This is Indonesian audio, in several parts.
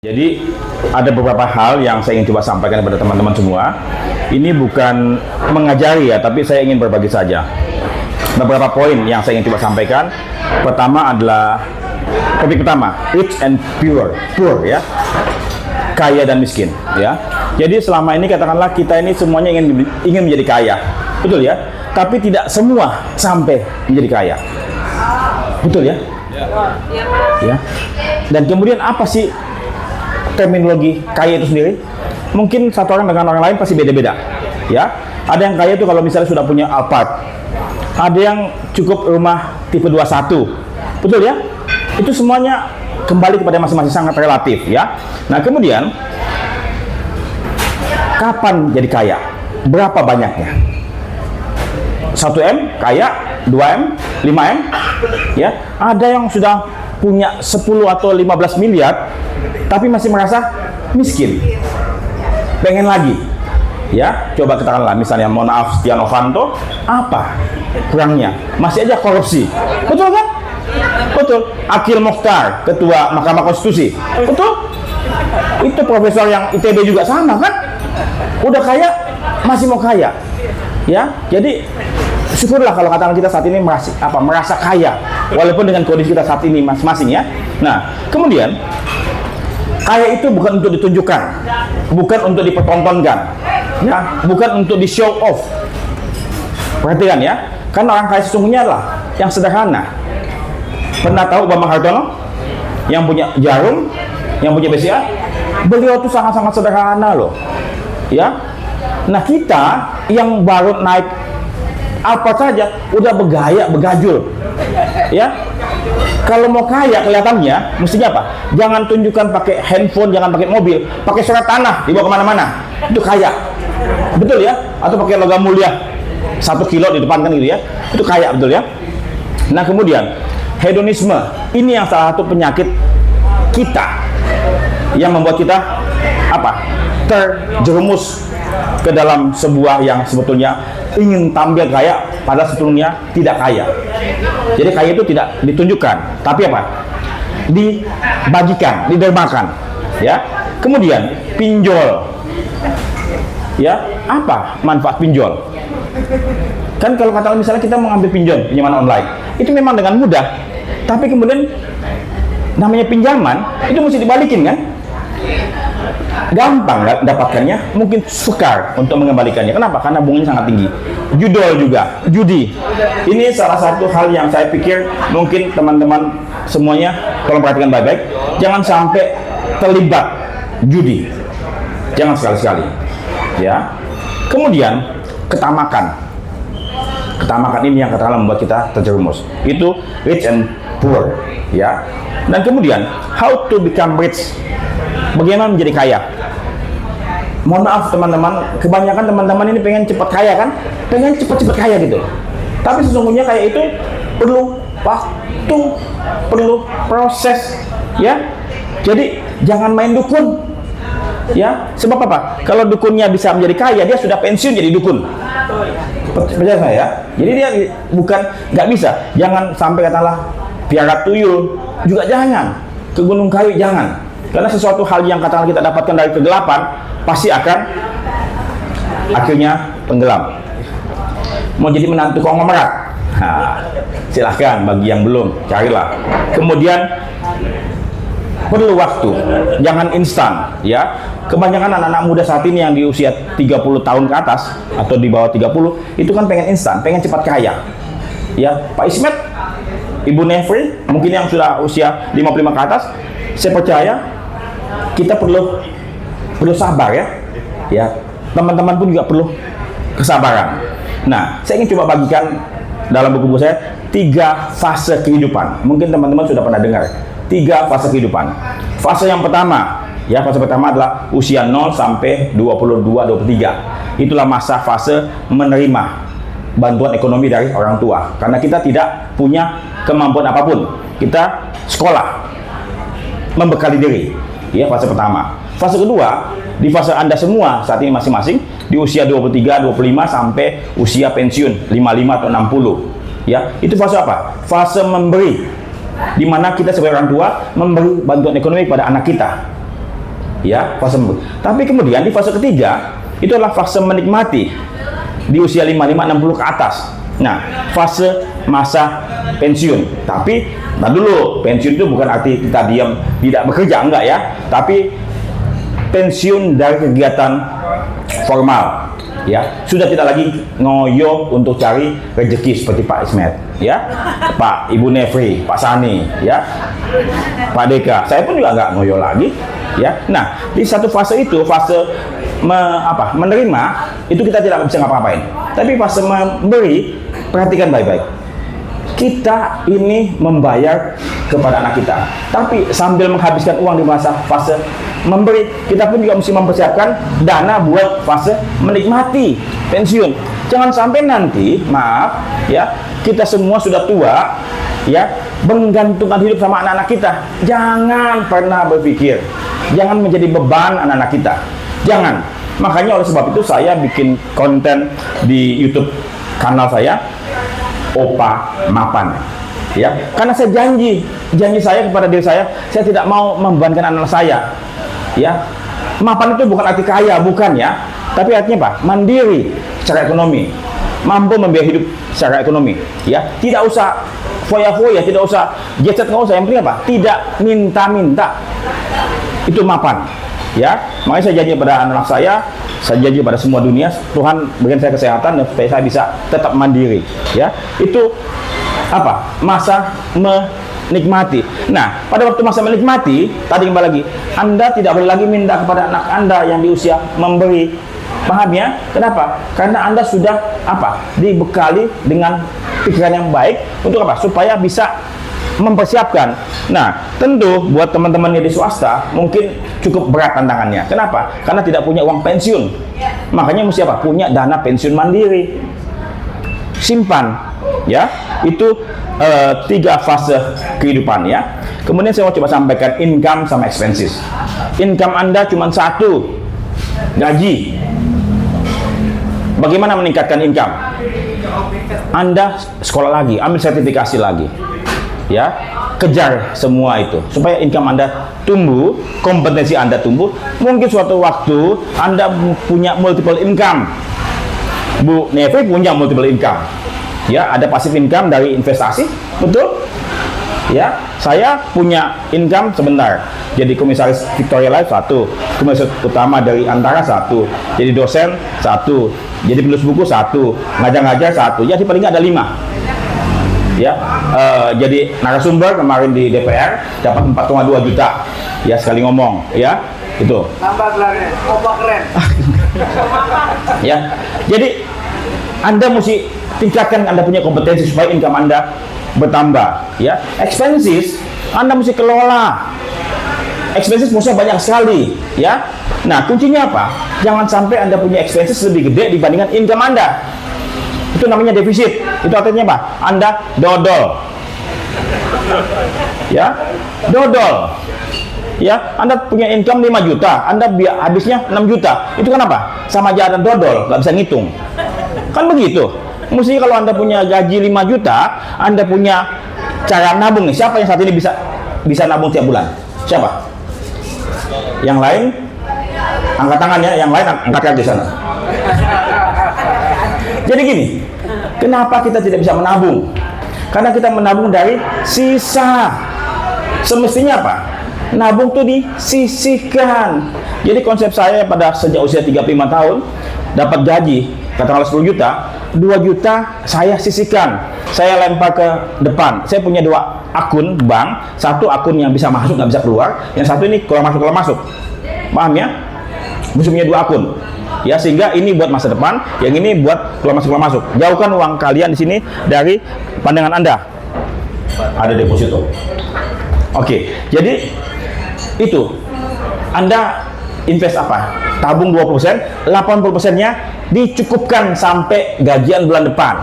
Jadi ada beberapa hal yang saya ingin coba sampaikan kepada teman-teman semua. Ini bukan mengajari ya, tapi saya ingin berbagi saja. Beberapa poin yang saya ingin coba sampaikan. Pertama adalah topik pertama, rich and poor ya. Kaya dan miskin ya. Jadi selama ini katakanlah kita ini semuanya ingin menjadi kaya. Betul ya? Tapi tidak semua sampai menjadi kaya. Betul ya? Ya. Dan kemudian apa sih terminologi kaya itu sendiri? Mungkin satu orang dengan orang lain pasti beda-beda ya. Ada yang kaya itu kalau misalnya sudah punya Alphard, ada yang cukup rumah tipe 21, betul ya? Itu semuanya kembali kepada masing-masing, sangat relatif ya. Nah kemudian kapan jadi kaya? Berapa banyaknya? 1M kaya, 2M, 5M ya. Ada yang sudah punya 10 atau 15 miliar tapi masih merasa miskin, pengen lagi ya. Coba katakanlah misalnya, mohon maaf, Setia Novanto, apa kurangnya? Masih aja korupsi, betul kan? Betul. Akil Mokhtar, ketua Mahkamah Konstitusi, betul. Itu profesor yang ITB juga sama kan, udah kaya masih mau kaya ya. Jadi syukurlah kalau katakan kita saat ini merasa kaya walaupun dengan kondisi kita saat ini masing-masing ya. Nah kemudian kaya itu bukan untuk ditunjukkan, bukan untuk dipertontonkan ya, bukan untuk di show off. Perhatikan ya, karena orang kaya sesungguhnya adalah yang sederhana. Pernah tahu Bambang Hartono yang punya Jarum, yang punya BCA? Beliau tuh sangat-sangat sederhana loh ya. Nah kita yang baru naik apa saja udah bergaya, bergajul ya. Kalau mau kaya kelihatannya mestinya apa? Jangan tunjukkan pakai handphone, jangan pakai mobil, pakai surat tanah dibawa kemana-mana, itu kaya, betul ya? Atau pakai logam mulia 1 kilo di depan kan gitu ya, itu kaya, betul ya? Nah kemudian hedonisme, ini yang salah satu penyakit kita yang membuat kita apa? Terjerumus ke dalam sebuah yang sebetulnya ingin tampil kaya padahal sebetulnya tidak kaya. Jadi kaya itu tidak ditunjukkan, tapi apa? Dibagikan, didermakan ya. Kemudian pinjol ya, apa manfaat pinjol? Kan kalau kata misalnya kita mengambil pinjaman online, itu memang dengan mudah, tapi kemudian namanya pinjaman itu mesti dibalikin kan? Gampang dapatkannya, mungkin sukar untuk mengembalikannya. Kenapa? Karena bunganya sangat tinggi. Judol juga, judi. Ini salah satu hal yang saya pikir mungkin teman-teman semuanya tolong perhatikan baik-baik. Jangan sampai terlibat judi. Jangan sekali-sekali. Ya. Kemudian ketamakan. Ketamakan ini yang katakanlah membuat kita terjerumus. Itu rich and poor, ya. Dan kemudian how to become rich. Bagaimana menjadi kaya? Mohon maaf teman-teman, kebanyakan teman-teman ini pengen cepat kaya kan? Pengen cepat-cepat kaya gitu. Tapi sesungguhnya kaya itu perlu waktu, perlu proses ya. Jadi jangan main dukun ya. Sebab apa? Kalau dukunnya bisa menjadi kaya, dia sudah pensiun jadi dukun. Percaya saya ya. Jadi dia bukan nggak bisa. Jangan sampai katalah piara tuyul juga jangan. Ke Gunung Kawi jangan. Karena sesuatu hal yang katakan kita dapatkan dari kegelapan pasti akan akhirnya tenggelam. Mau jadi menantu konglomerat, nah, silahkan. Bagi yang belum, carilah. Kemudian perlu waktu, jangan instan ya. Kebanyakan anak-anak muda saat ini yang di usia 30 tahun ke atas atau di bawah 30 itu kan pengen instan, pengen cepat kaya ya. Pak Ismet, Ibu Nefri, mungkin yang sudah usia 55 ke atas, saya percaya kita perlu sabar ya. Ya, teman-teman pun juga perlu kesabaran. Nah, saya ingin coba bagikan dalam buku saya 3 fase kehidupan. Mungkin teman-teman sudah pernah dengar 3 fase kehidupan. Fase yang pertama, ya, fase pertama adalah usia 0 sampai 22-23. Itulah masa fase menerima bantuan ekonomi dari orang tua. Karena kita tidak punya kemampuan apapun. Kita sekolah, membekali diri. Ya, fase pertama. Fase kedua, di fase Anda semua saat ini masing-masing di usia 23, 25 sampai usia pensiun 55 atau 60. Ya, itu fase apa? Fase memberi. Di mana kita sebagai orang tua memberi bantuan ekonomi pada anak kita. ya, fase memberi. Tapi kemudian di fase ketiga itu adalah fase menikmati di usia 55-60 ke atas. Nah, fase masa pensiun. Tapi nah dulu, pensiun itu bukan arti kita diam tidak bekerja, enggak ya, tapi pensiun dari kegiatan formal, ya, sudah tidak lagi ngoyo untuk cari rezeki seperti Pak Ismet, ya, Pak Ibu Nefri, Pak Sani, ya, Pak Deka. Saya pun juga nggak ngoyo lagi, ya. Nah, di satu fase itu, fase menerima, itu kita tidak bisa ngapa-ngapain. Tapi fase memberi, perhatikan baik-baik. Kita ini membayar kepada anak kita, tapi sambil menghabiskan uang di masa fase memberi, kita pun juga mesti mempersiapkan dana buat fase menikmati pensiun. Jangan sampai nanti, maaf ya, kita semua sudah tua ya, menggantungkan hidup sama anak-anak kita. Jangan pernah berpikir, jangan menjadi beban anak-anak kita, jangan. Makanya oleh sebab itu saya bikin konten di YouTube kanal saya, Opa Mapan, ya, karena saya janji saya kepada diri saya tidak mau membebankan anak saya, ya. Mapan itu bukan arti kaya, bukan ya, tapi artinya apa? Mandiri secara ekonomi, mampu membiayai hidup secara ekonomi, ya. Tidak usah foya-foya, tidak usah jet-set, nggak usah. Yang penting apa? Tidak minta-minta. Itu mapan, ya. Makanya saya janji pada anak saya janji pada semua dunia, Tuhan berikan saya kesehatan dan supaya saya bisa tetap mandiri, ya. Itu apa? Masa menikmati. Nah, pada waktu masa menikmati, tadi kembali lagi, Anda tidak boleh lagi minta kepada anak Anda yang di usia memberi. Paham ya? Kenapa? Karena Anda sudah dibekali dengan pikiran yang baik untuk apa? Supaya bisa mempersiapkan. Nah, tentu buat teman-teman yang di swasta mungkin cukup berat tantangannya. Kenapa? Karena tidak punya uang pensiun. Makanya mesti apa? Punya dana pensiun mandiri. Simpan, ya. Itu 3 fase kehidupan, ya. Kemudian saya mau coba sampaikan income sama expenses. Income Anda cuma satu, gaji. Bagaimana meningkatkan income? Anda sekolah lagi, ambil sertifikasi lagi, ya, kejar semua itu supaya income Anda tumbuh, kompetensi Anda tumbuh. Mungkin suatu waktu Anda punya multiple income. Bu Nevi punya multiple income, ya, ada passive income dari investasi, betul, ya. Saya punya income sebentar, jadi komisaris Victoria Life 1, komisaris utama dari Antara 1, jadi dosen 1, jadi penulis buku 1, ngajar-ngajar 1, jadi paling nggak ada 5. Ya, jadi narasumber kemarin di DPR dapat 4,2 juta, ya, sekali ngomong, ya, itu. Tambah gelarnya, Opa keren. Ya, jadi Anda mesti tingkatkan Anda punya kompetensi supaya income Anda bertambah, ya. Expenses Anda mesti kelola. Expenses maksudnya banyak sekali, ya. Nah, kuncinya apa? Jangan sampai Anda punya expenses lebih gede dibandingkan income Anda. Itu namanya defisit. Itu artinya apa? Anda dodol, ya, dodol, ya. Anda punya income 5 juta, Anda habisnya 6 juta. Itu kan apa? Sama aja Anda dodol, nggak bisa ngitung. Kan begitu. Mestinya kalau Anda punya gaji 5 juta, Anda punya cara nabung nih. Siapa yang saat ini bisa nabung tiap bulan? Siapa? Yang lain angkat tangan ya, yang lain angkat kaki sana. Jadi gini, kenapa kita tidak bisa menabung? Karena kita menabung dari sisa. Semestinya apa? Nabung tuh disisihkan. Jadi konsep saya pada sejak usia 35 tahun dapat gaji katakanlah 10 juta, 2 juta saya sisihkan, saya lempar ke depan. Saya punya 2 akun bank, satu akun yang bisa masuk nggak bisa keluar, yang satu ini kalau masuk. Paham ya? Mesti punya 2 akun, ya, sehingga ini buat masa depan, yang ini buat keluar masuk. Jauhkan uang kalian di sini dari pandangan Anda. Ada deposito. Oke, jadi itu Anda invest apa? Tabung 20%, 80%-nya dicukupkan sampai gajian bulan depan.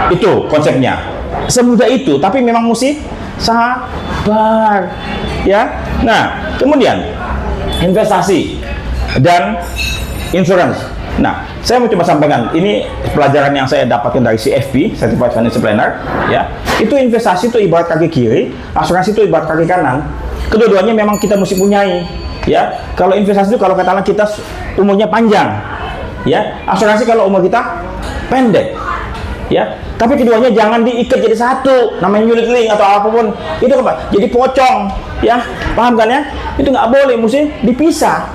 Itu konsepnya. Semudah itu, tapi memang mesti sabar, ya. Nah, kemudian investasi dan insurance. Nah, saya mau coba sampaikan, ini pelajaran yang saya dapatkan dari CFP, Certified Financial Planner, ya. Itu investasi itu ibarat kaki kiri, asuransi itu ibarat kaki kanan. Kedua-duanya memang kita mesti punyai. Ya, kalau investasi itu kalau katakanlah kita umurnya panjang, ya. Asuransi kalau umur kita pendek, ya. Tapi keduanya jangan diikat jadi satu, namanya unit link atau apapun itu apa? Jadi pocong, ya. Paham kan ya? Itu nggak boleh, mesti dipisah.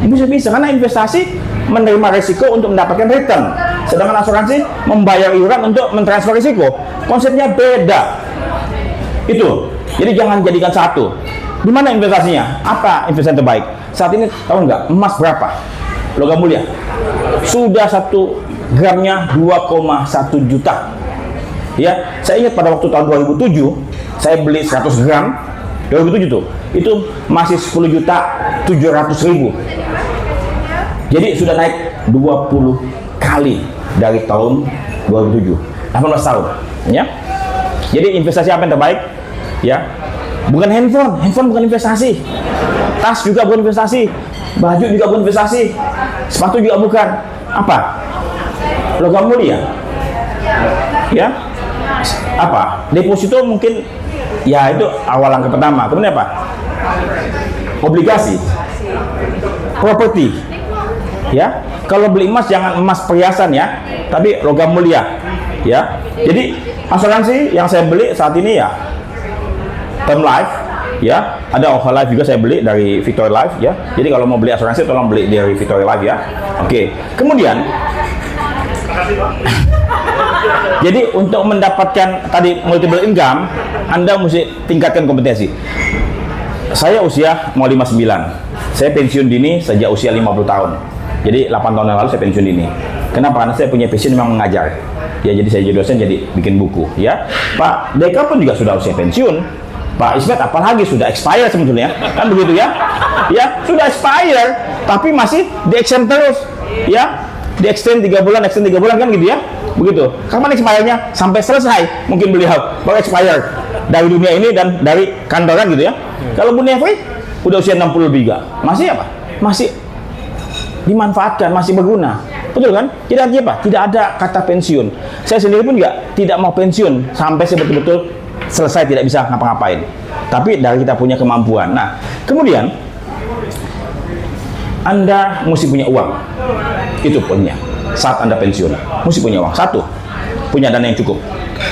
Bisa karena investasi menerima risiko untuk mendapatkan return, sedangkan asuransi membayar iuran untuk mentransfer risiko. Konsepnya beda. Itu. Jadi jangan jadikan satu. Di mana investasinya? Apa investasi terbaik? Saat ini tahu nggak emas berapa? Logam mulia. Sudah 1 gramnya 2,1 juta. Ya, saya ingat pada waktu tahun 2007 saya beli 100 gram 2007 tuh. Itu masih 10.700.000. Jadi sudah naik 20 kali dari tahun 2007, 18 tahun, ya. Jadi investasi apa yang terbaik? Ya, bukan handphone bukan investasi, tas juga bukan investasi, baju juga bukan investasi, sepatu juga bukan. Apa? Logam mulia, ya. Apa? Deposito mungkin, ya itu awal langkah pertama. Kemudian apa? Obligasi, properti. Ya, kalau beli emas jangan emas perhiasan ya, tapi logam mulia, ya. Jadi asuransi yang saya beli saat ini ya term life, ya. Ada OHA Life juga saya beli dari Victory Life, ya. Jadi kalau mau beli asuransi tolong beli dari Victory Life, ya. Oke. Kemudian jadi untuk mendapatkan tadi multiple income, Anda mesti tingkatkan kompetensi. Saya usia mau 59. Saya pensiun dini sejak usia 50 tahun. Jadi 8 tahun yang lalu saya pensiun dini. Kenapa? Karena saya punya passion memang mengajar. Ya, jadi saya jadi dosen, jadi bikin buku, ya. Pak Deka pun juga sudah usia pensiun. Pak Ismet apalagi sudah expire sebetulnya. Kan begitu ya? Ya, sudah expire tapi masih di-extend terus, ya. Di-extend 3 bulan, extend 3 bulan kan gitu ya. Begitu. Kapan expire-nya? Sampai selesai mungkin beliau baru expire dari dunia ini dan dari kantoran gitu ya. Kalau Bu Nevi udah usia 60 lebih juga. Masih apa? Masih dimanfaatkan, masih berguna, betul kan? Tidak artinya apa? Tidak ada kata pensiun. Saya sendiri pun juga tidak mau pensiun sampai saya betul-betul selesai tidak bisa ngapa-ngapain. Tapi dari kita punya kemampuan. Nah, kemudian Anda mesti punya uang. Itu poinnya. Saat Anda pensiun, mesti punya uang. Satu, punya dana yang cukup.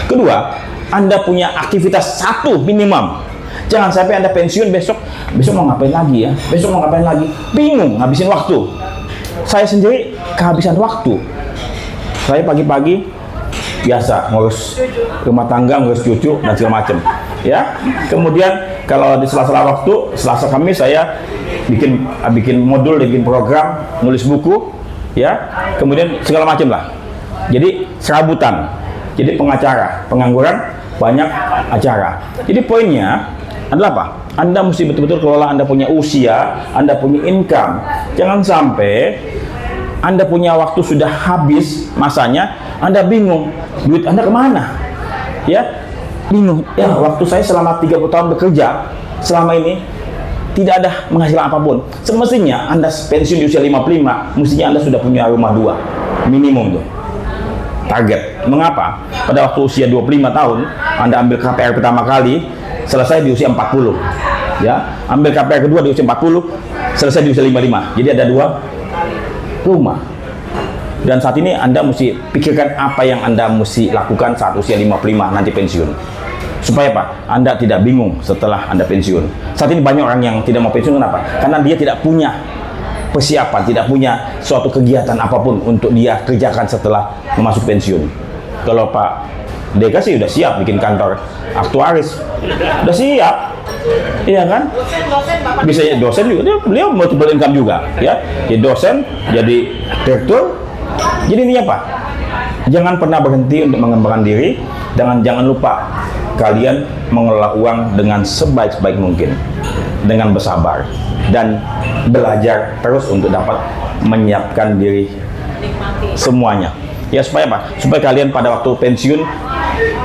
Kedua, Anda punya aktivitas satu minimum. Jangan sampai Anda pensiun besok mau ngapain lagi ya? Besok mau ngapain lagi? Bingung, ngabisin waktu. Saya sendiri kehabisan waktu. Saya pagi-pagi biasa ngurus rumah tangga, ngurus cucu dan segala macam, ya. Kemudian kalau di sela-sela waktu, Selasa Kamis saya bikin modul, bikin program, nulis buku, ya. Kemudian segala macam lah. Jadi serabutan. Jadi pengacara, pengangguran, banyak acara. Jadi poinnya adalah apa? Anda mesti betul-betul kelola Anda punya usia, Anda punya income. Jangan sampai Anda punya waktu sudah habis masanya, Anda bingung, duit Anda kemana? Ya, bingung. Ya, waktu saya selama 30 tahun bekerja, selama ini tidak ada menghasilkan apapun. Semestinya Anda pensiun di usia 55, mestinya Anda sudah punya rumah 2, minimum tuh. Target. Mengapa? Pada waktu usia 25 tahun, Anda ambil KPR pertama kali, selesai di usia 40. Ya, ambil KPR kedua di usia 40, selesai di usia 55. Jadi ada 2 rumah. Dan saat ini Anda mesti pikirkan apa yang Anda mesti lakukan saat usia 55 nanti pensiun. Supaya apa? Anda tidak bingung setelah Anda pensiun. Saat ini banyak orang yang tidak mau pensiun, kenapa? Karena dia tidak punya persiapan, tidak punya suatu kegiatan apapun untuk dia kerjakan setelah masuk pensiun. Kalau Pak Deka sih udah siap bikin kantor aktuaris, udah siap, iya kan? Bisa jadi dosen juga, beliau multiple income juga, ya. Jadi dosen, jadi direktur. Jadi ini apa? Jangan pernah berhenti untuk mengembangkan diri, dan jangan lupa kalian mengelola uang dengan sebaik-baik mungkin, dengan bersabar dan belajar terus untuk dapat menyiapkan diri semuanya. Ya, supaya apa? Supaya kalian pada waktu pensiun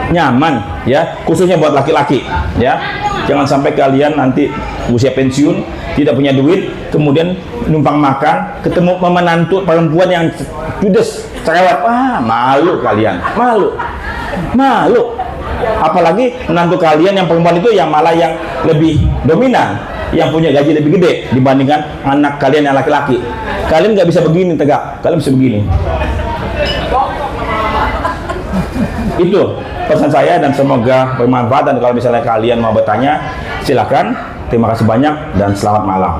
nyaman, ya, khususnya buat laki-laki, ya. Jangan sampai kalian nanti usia pensiun tidak punya duit, kemudian numpang makan, ketemu menantu perempuan yang judes, cerewet, malu kalian, malu. Apalagi menantu kalian yang perempuan itu yang malah yang lebih dominan, yang punya gaji lebih gede dibandingkan anak kalian yang laki-laki. Kalian nggak bisa begini tegak, kalian bisa begini. Itu pesan saya dan semoga bermanfaat. Dan kalau misalnya kalian mau bertanya, silakan. Terima kasih banyak dan selamat malam.